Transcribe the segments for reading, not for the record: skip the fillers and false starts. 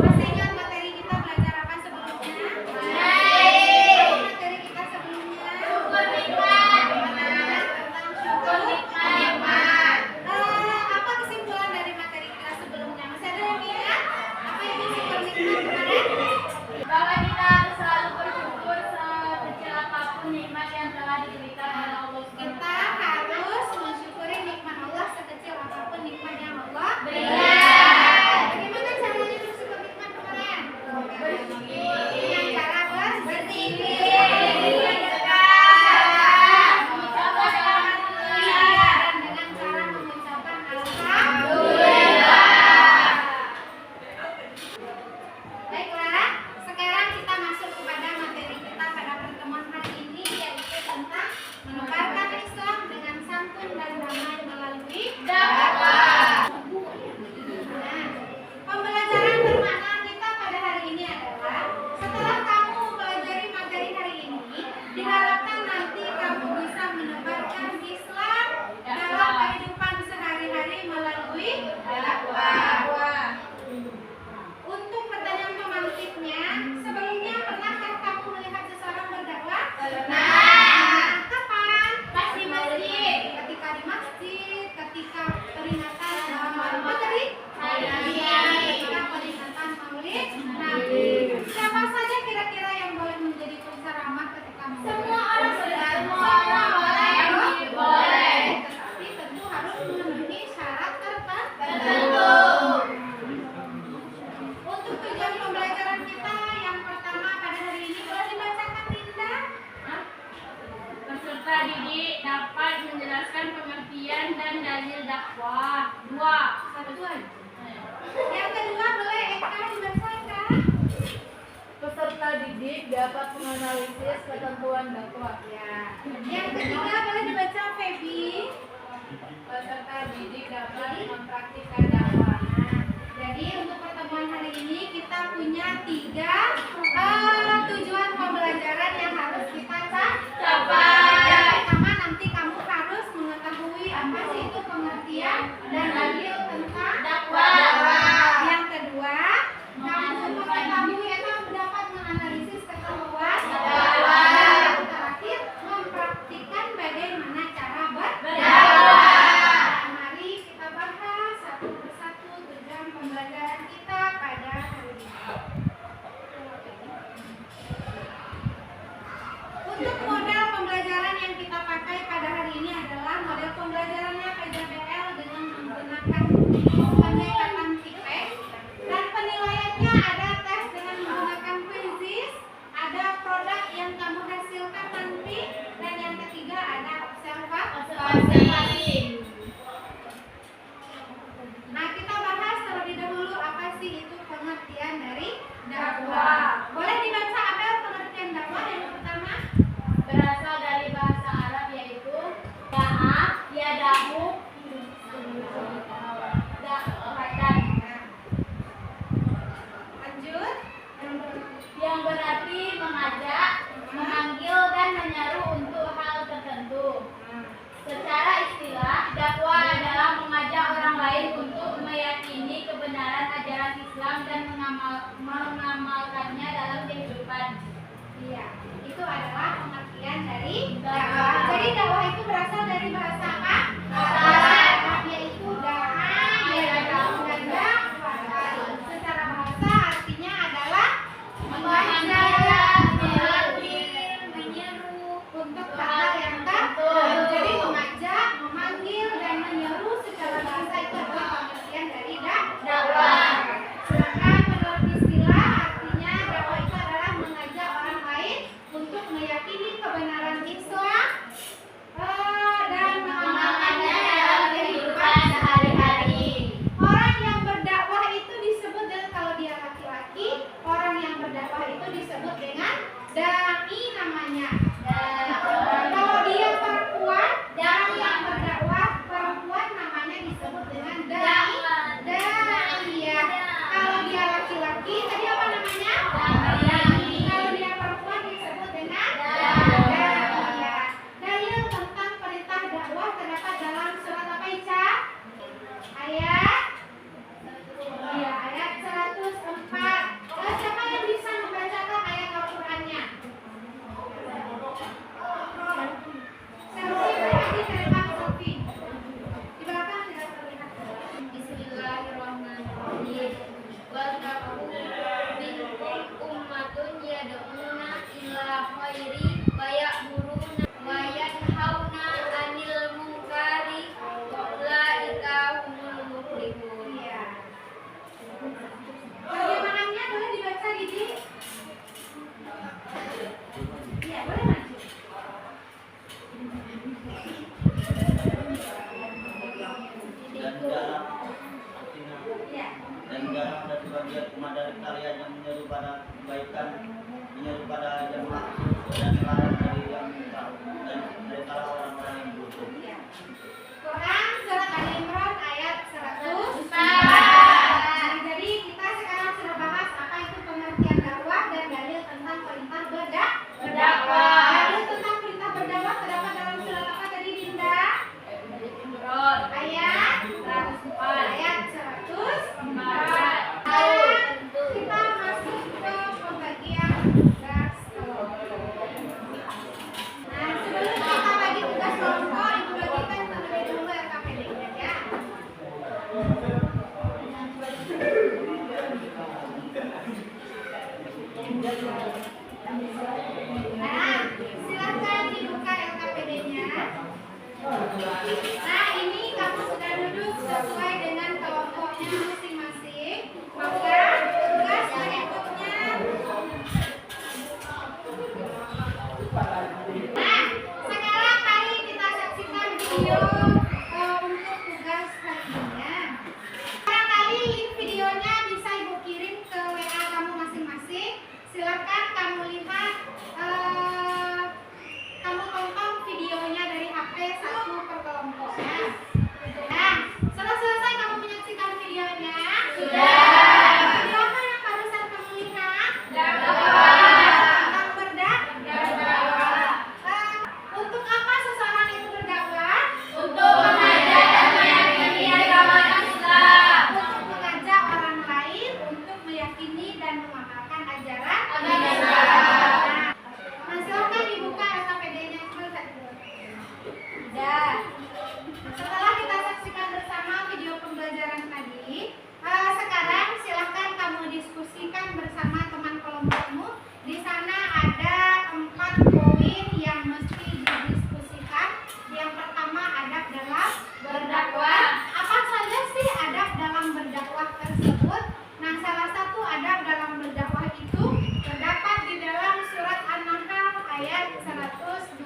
Masih ingat materi kita belajar apa sebelumnya? Baik. Materi kita sebelumnya syukur nikmat. Tentang syukur nikmat. Apa kesimpulan dari materi kita sebelumnya? Masih ada yang ingat? Apa itu syukur nikmat kemarin? Bahwa kita harus selalu bersyukur sekecil apapun nikmat yang telah diberikan oleh Allah. Kita harus mensyukuri nikmat Allah sekecil apapun nikmat yang Allah berikan. Bagaimana caranya bersyukur nikmat kemarin? Dengan cara berzikir, dan dengan cara mengucapkan alhamdulillah. Baiklah, sekarang kita masuk kepada materi kita pada pertemuan hari ini, yaitu tentang menebarkan Islam dengan santun dan damai melalui dakwah. Nah, pembelajaran bermakna kita pada hari ini adalah setelah kamu mempelajari materi hari ini, diharapkan nanti kamu bisa menebarkan Islam dalam kehidupan sehari-hari melalui dakwah. Untuk pertanyaan pemantiknya, sebelumnya pernahkah kamu melihat seseorang berdakwah? Pernah. Kapan? Pas di masjid. Ketika di masjid, ketika peringatan apa tadi? Hari Nabi. Ketika peringatan Maulid Nabi. Siapa saja kira-kira yang boleh menjadi penceramah ketika Maulid? Semua orang boleh. Semua orang boleh. Boleh. Tetapi tentu harus memenuhi syarat Tertentu. Untuk tujuan pembelajaran kita yang pertama pada hari ini boleh dibacakan Linda. Peserta didik dapat menjelaskan pengertian dan dalil dakwah. 2. Satu aja. Yang kedua boleh Eka dibacakan. Peserta didik dapat menganalisis ketentuan dakwah. Ya. Yang ketiga boleh dibaca Feby. Peserta didik dapat mempraktikkan dakwah. Jadi untuk pertemuan hari ini kita punya 3 tujuan pembelajaran yang harus kita capai. Yang pertama nanti kamu harus mengetahui apa sih itu pengertian dan dalil tentang Dakwah. Yang kedua, kamu mengetahui atau dapat menganalisis ketentuan Dakwah. Dan yang terakhir, mempraktikkan bagaimana cara berdakwah. Dakwah. Mari kita bahas satu persatu tujuan pembelajaran kita pada hari ini. Untuk model pembelajaran yang kita pakai pada hari ini adalah model pembelajarannya PJBL dengan menggunakan pendekatan TIPEX, dan penilaiannya ada tes dengan menggunakan quizzes, ada produk yang kamu hasilkan nanti, dan yang ketiga ada observasi. Nah, kita bahas terlebih dahulu apa sih itu pengertian dari dakwah. Boleh dibaca Abel pengertian dakwah yang pertama? Berasal dari bahasa Arab yaitu da'ah, yadahu, da'watan, Lanjut. yang berarti mengajak, memanggil dan menyeru untuk hal tertentu. Secara istilah, dakwah adalah mengajak orang lain untuk meyakini kebenaran ajaran Islam dan mengamalkannya dalam kehidupan. Iya, itu adalah pengertian dari dakwah. Jadi dakwah itu berasal dari bahasa apa? Bahasa Arab, yaitu da'a, yada'u, dan dakwah. Secara bahasa artinya adalah mengajak, memanggil, menyeru untuk hal yang tertentu. Jadi mengajak, memanggil, dan menyeru secara bahasa itu adalah pengertian dari dakwah. Sedangkan menurut istilah artinya dakwah itu adalah mengajak orang lain untuk meyakini kebenaran Islam dan mengamalkannya dalam kehidupan sehari-hari. Orang yang berdakwah itu disebut dengan, kalau dia laki-laki, orang yang berdakwah itu disebut dengan dai namanya. Kalau dia perempuan, orang yang berdakwah perempuan namanya disebut dengan dai. Daiyah. Kalau dia laki-laki tadi apa namanya? Dai. Kalau dia perempuan disebut dengan daiyah. Dalil tentang perintah dakwah terdapat dalam surat apa, Ica? Ayat 104. tarian yang menyeru pada kebaikan, menyeru pada yang maksud dan melarang dari yang munkar dan dari para orang-orang yang butuh. Quran surat Ali Imran ayat 100. Nah, jadi kita sekarang sudah bahas apa itu pengertian dakwah dan dalil tentang perintah berdakwah. Dalil tentang perintah berdakwah terdapat dalam surat apa tadi Dinda? Ayat 104. Kita masuk ke pembagian tugas kelompok. Nah, sebelum kita bagi tugas kelompok, Ibu bagikan terlebih dahulu LKPD-nya ya. Nah, silakan dibuka LKPD-nya. Nah, ini kamu sudah duduk sesuai dengan kelompoknya masing-masing. Maka tugas berikutnya. Nah, sekarang mari kita saksikan video untuk tugas hari ini. Barangkali link videonya bisa Ibu kirim ke WA kamu masing-masing. Silakan kamu lihat, kamu tonton videonya dari HP satu per kelompoknya. Nah, setelah selesai kamu menyaksikan videonya. Sudah. Video apa yang barusan kamu lihat? Tentang berdakwah. Untuk apa seseorang itu berdakwah? Untuk mengajak dan meyakini agama Islam. Untuk mengajak orang lain untuk meyakini dan mengamalkan ajaran agama Islam. Nah, silakan dibuka LKPD-nya dulu. Sudah. Setelah kita saksikan bersama video pembelajaran tadi, sekarang silakan kamu diskusikan bersama teman kelompokmu. Di sana ada 4 poin yang mesti didiskusikan. Yang pertama, adab dalam berdakwah. Apa saja sih adab dalam berdakwah tersebut? Nah, salah satu adab dalam berdakwah itu terdapat di dalam surat An-Nahl ayat 125.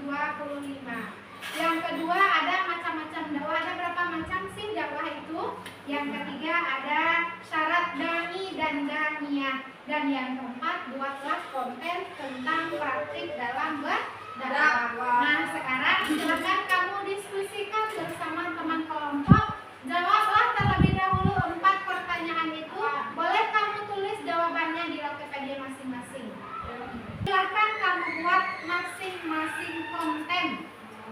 Yang kedua, ada macam-macam dakwah. Ada berapa macam sih dakwah itu? Yang ketiga, ada syarat dai dan daniyah. Dan yang keempat, buatlah konten tentang praktik dalam berdakwah. Nah, sekarang silakan kamu diskusikan bersama teman kelompok. Jawablah terlebih dahulu 4 pertanyaan itu. Boleh kamu tulis jawabannya di LKPD masing-masing. Silakan kamu buat masing-masing konten.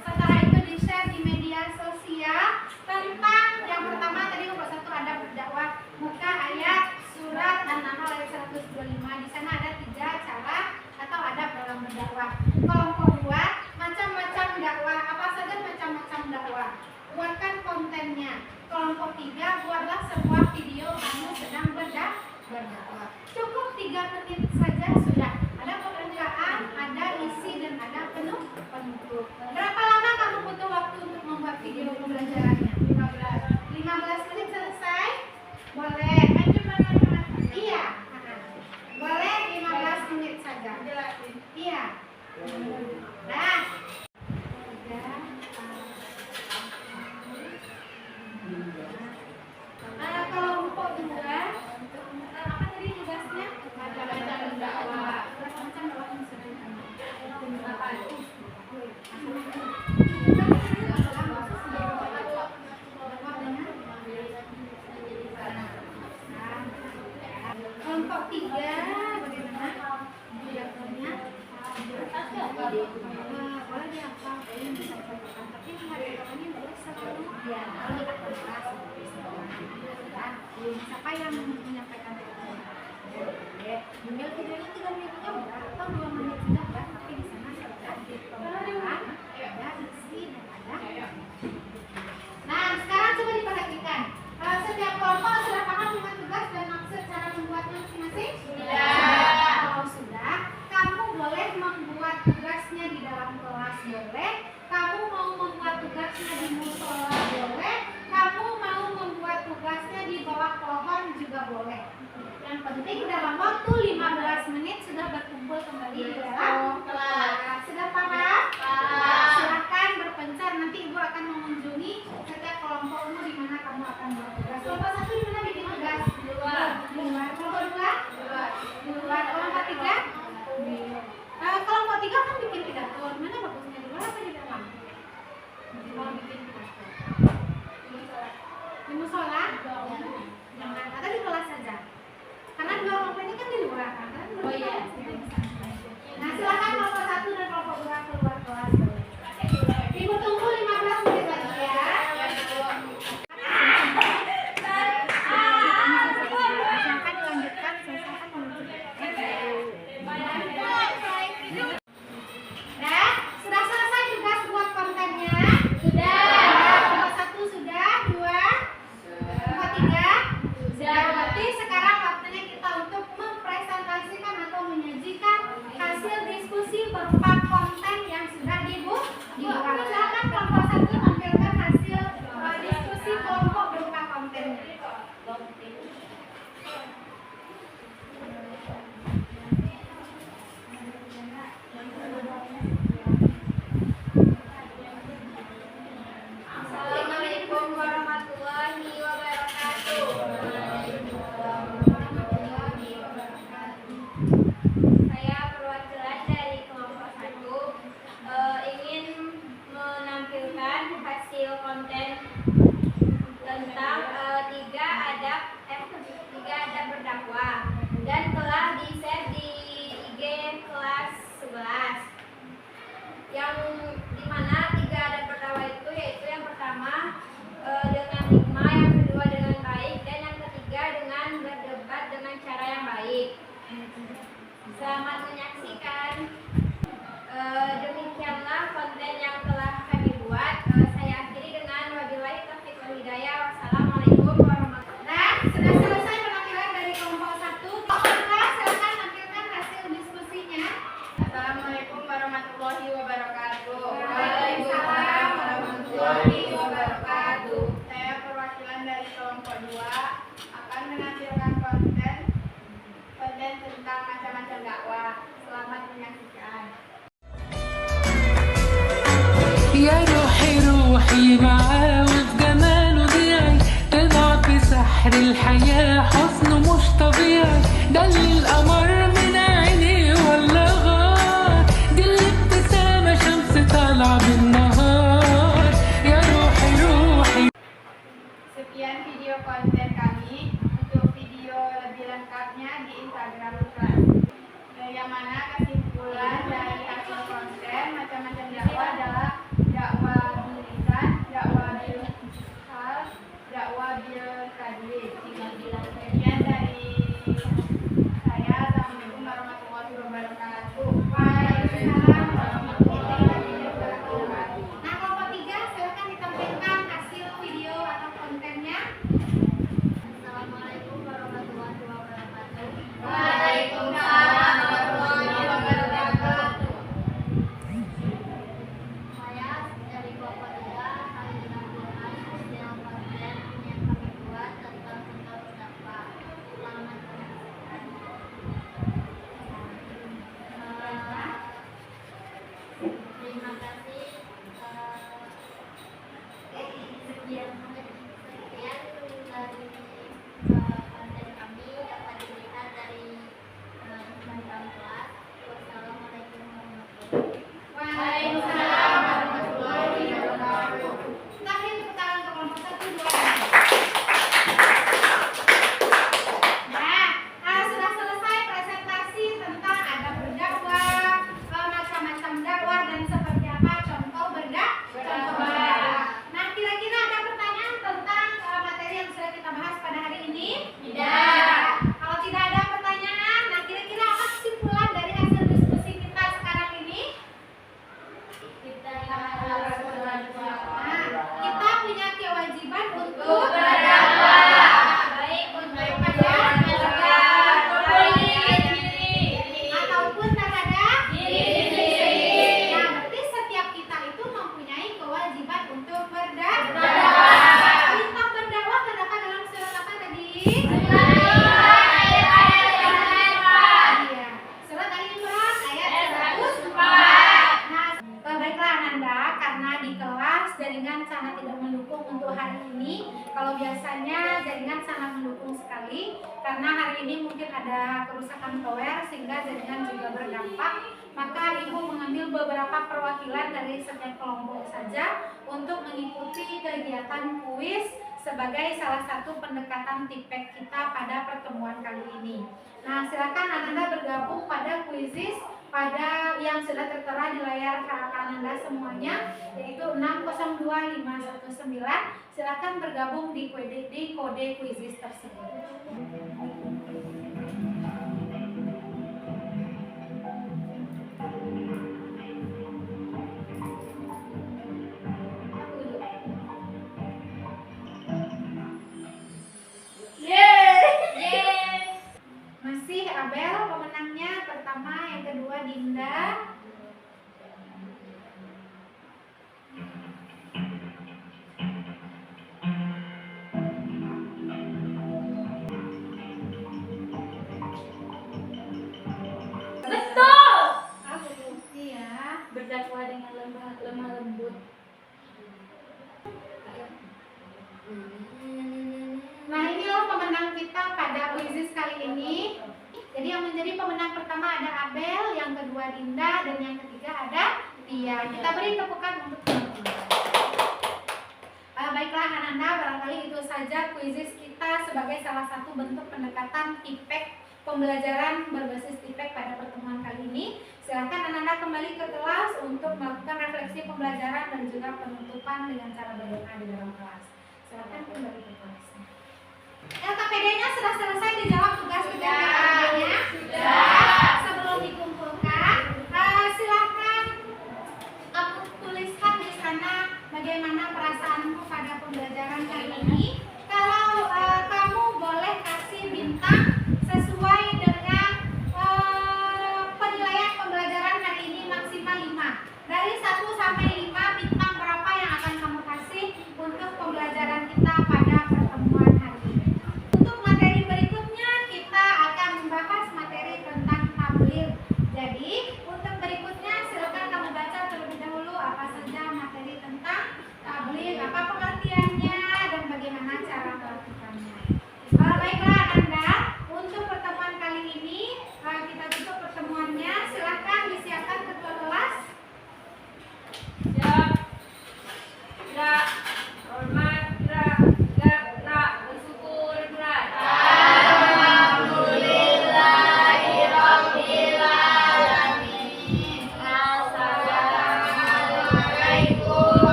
Setelah itu di-share di media sosial tentang yang pertama tadi nomor 1 ada berdakwah. Buka ayat surat An-Nahl ayat 125. Di sana ada 3 cara atau adab dalam berdakwah. Kelompok 2, macam-macam dakwah. Apa saja macam-macam dakwah? Buatkan kontennya. Kelompok 3, buatlah sebuah video kamu sedang berdakwah. Cukup 3 menit saja sudah. Ada pembukaan, ada isi dan ada penutup. Berapa lama kamu butuh waktu untuk membuat video pembelajarannya? 15 menit selesai? Boleh. Iya. Boleh 15 menit saja. Iya. Nah. Kelompok 2, apa tadi tugasnya? Macam-macam dakwah. Macam dakwah yang sederhana. Kelompok 3, bagaimana? Jadwalnya? Boleh dihafal, boleh bisa dicontohkan. Tapi hafalnya boleh selalu ya. Siapa yang menyampaikan itu? Beliau videonya 3 menit aja udah, atau 2 menit sudah ya. Tapi di sana sudah dipembelajaran, ada isi dan ada. Nah, sekarang coba diperhatikan. Setiap kelompok sudah paham dengan tugas dan maksud cara membuatnya masing-masing? Sudah. Kalau sudah, kamu boleh membuat tugasnya di dalam kelas, boleh. Kamu mau membuat tugasnya di musola, boleh. Kamu mau membuat tugasnya di bawah pohon juga boleh. Yang penting dalam waktu 15 Selamat menyaksikan. Demikianlah konten yang telah kami buat. Saya akhiri dengan wabillahi taufiq wal hidayah. Wassalamualaikum warahmatullahi wabarakatuh. Dan sudah selesai penampilan dari kelompok 1. Silakan tampilkan hasil diskusinya. Assalamualaikum warahmatullahi wabarakatuh. Waalaikumsalam warahmatullahi wabarakatuh. Saya perwakilan dari kelompok 2 akan menampilkan konten tentang macam-macam dakwah. Selamat menyaksikan. يا روحي روحي معاه وفي جماله ضيعي تضع بسحر الحياة حسنه مش طبيعي ده اللي القمر من عينيه ولا غار دي الابتسامة شمس طالعة بالنهار يا روحي روحي. Sekian video konten kami. Untuk video lebih lengkapnya di Instagram kelas. Yang mana kesimpulan dari hasil konten macam-macam dakwah adalah dakwah bil lisan, dakwah bil hal, dakwah bil tadlis. Sekian dari saya. Assalamualaikum warahmatullahi wabarakatuh. Waalaikumsalam warahmatullahi wabarakatuh. Nah, kelompok 3 silakan ditampilkan hasil video atau kontennya. Assalamualaikum warahmatullahi wabarakatuh. Waalaikumsalam warahmatullahi wabarakatuh. Saya dari kelompok 3 akan menampilkan hasil konten yang kami buat tentang dakwah. Selamat menyaksikan. Terima kasih. Sekian dari konten kami dapat dilihat dari Instagram kelas. Wassalamualaikum warahmatullahi wabarakatuh. Waalaikumsalam warahmatullahi wabarakatuh. Kita beri tepuk tangan untuk kelompok 1, 2, 3. Nah, sudah selesai presentasi tentang adab berdakwah, macam-macam dakwah dan seperti apa contoh berdakwah. Nah, kira-kira ada pertanyaan tentang materi yang sudah kita bahas pada hari ini? Tidak. Kalau tidak ada pertanyaan, nah kira-kira apa kesimpulan dari hasil diskusi kita sekarang ini? Kita harus berdakwah. Nah, kita punya kewajiban untuk berdakwah. baik untuk pada keluarga, ataupun terhadap diri sendiri. Nah, berarti setiap kita itu mempunyai kewajiban untuk berdakwah. Perintah berdakwah terdapat dalam surat apa tadi? Iya. Surat Ali Imran ayat 104. Nah, baiklah Ananda, karena di kelas jaringan sangat tidak mendukung untuk hari ini. Kalau biasanya jaringan sangat mendukung sekali, karena hari ini mungkin ada kerusakan tower sehingga jaringan juga berdampak. Maka Ibu mengambil beberapa perwakilan dari setiap kelompok saja untuk mengikuti kegiatan kuis sebagai salah satu pendekatan tipek kita pada pertemuan kali ini. Nah, silakan Ananda bergabung pada kuisis pada yang sudah tertera di layar Ananda semuanya, yaitu 602519. Silakan bergabung di kode kuisis tersebut. Masih Abel pemenangnya, pertama, yang kedua Dinda. Betul. Iya. Berdakwah dengan lemah lembut. Nah, inilah pemenang kita pada kuisis kali ini. Jadi yang menjadi pemenang pertama ada Abel, yang kedua Dinda, dan yang ketiga ada Tia. Kita beri tepukan untuk teman-teman. Baiklah Ananda, barangkali itu saja kuisis kita sebagai salah satu bentuk pendekatan tipek, pembelajaran berbasis tipek pada pertemuan kali ini. Silakan Ananda kembali ke kelas untuk melakukan refleksi pembelajaran dan juga penutupan dengan cara berdoa di dalam kelas. Silakan kembali ke kelas. LKPD-nya sudah selesai